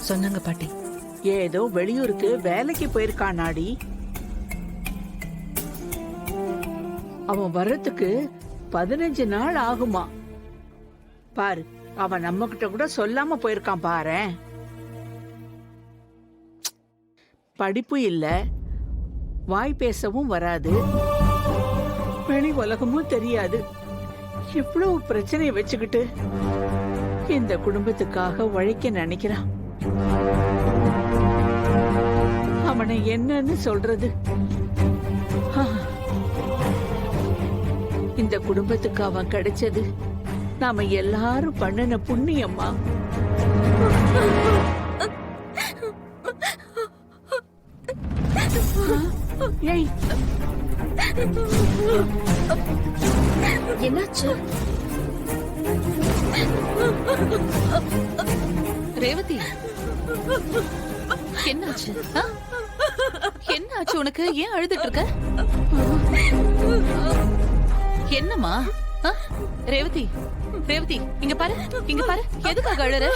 சொன்னாங்க பாட்டி. ஏதோ வெளியூருக்கு வேலைக்கு போயிருக்கானாடி. அவன் வர்றதுக்கு 15 நாள் ஆகுமா. பாரு, அவன் நம்ம கிட்ட கூட சொல்லாம போயிருக்கான் பாரேன். படிப்பு இல்ல, வாய் பேசவும் வராது, வெளி உலகமும் தெரியாது. இவ்வளவு பிரச்சனையை வச்சுக்கிட்டு இந்த குடும்பத்துக்காக உழைக்க நினைக்கிறான். அவனை என்னன்னு சொல்றது? இந்த குடும்பத்துக்கு அவன் கிடைச்சது நாம எல்லாரும் பண்ணின புண்ணியம்மா. ஏய், என்னாச்சு ரேவதி? என்னாச்சு? என்னாச்சு உனக்கு? ஏன் அழுதுட்டு இருக்க? என்னம்மா? ரேவதி, ரேவதி, இங்க பாரு, இங்க பாரு. எதுக்காக அழற?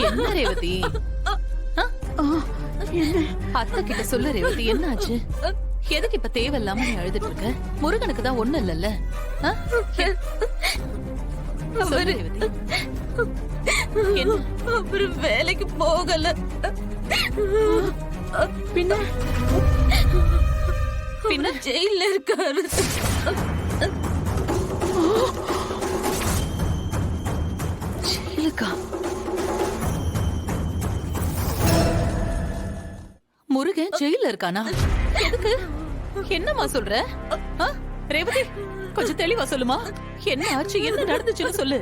என்ன ரேவதி? அத்தை கிட்ட சொல்ல ரேவதி, என்னாச்சு? எதுக்கு இப்ப தேவையில்லாம நீ அழுதுட்டு இருக்க? முருகனுக்கு தான் ஒண்ணு இல்லல்ல. அவரு வேலைக்கு போகல. பின்ன பின்ன ஜெயில இருக்காரு. ஜெயிலுக்கா? முருகன் ஜெயில இருக்கானா? எதுக்கு? என்னம்மா சொல்ற? ரேவதி, கொஞ்சம் தெளிவா சொல்லுமா. என்ன ஆச்சு? என்ன நடந்துச்சுன்னு சொல்லு.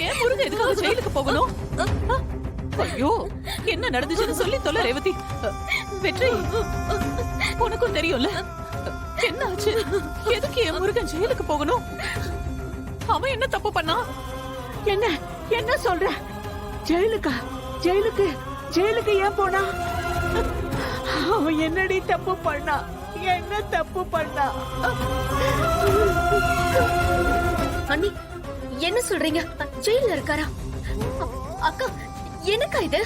ஏன் முருகன் எதுக்காக ஜெயிலுக்கு போகணும்? ஐயோ, என்ன நடந்துச்சுன்னு சொல்லி தொலை ரேவதி. வெற்றி, உனக்கும் தெரியும்ல என்ன ஆச்சு? எதுக்கு என் முருகன் ஜெயிலுக்கு போகணும்? அவன் என்ன தப்பு பண்ணா? என்ன என்ன சொல்ற? ஜெயிலுக்கா? ஜெயிலுக்கு ஜெயிலுக்கு ஏன் போனா? அவன் என்னடி தப்பு பண்ணா? என்ன தப்பு பண்ணா? அண்ணி, என்ன சொல்றீங்க? ஜெயில இருக்காரா? அக்கா, என்னக்கா இது?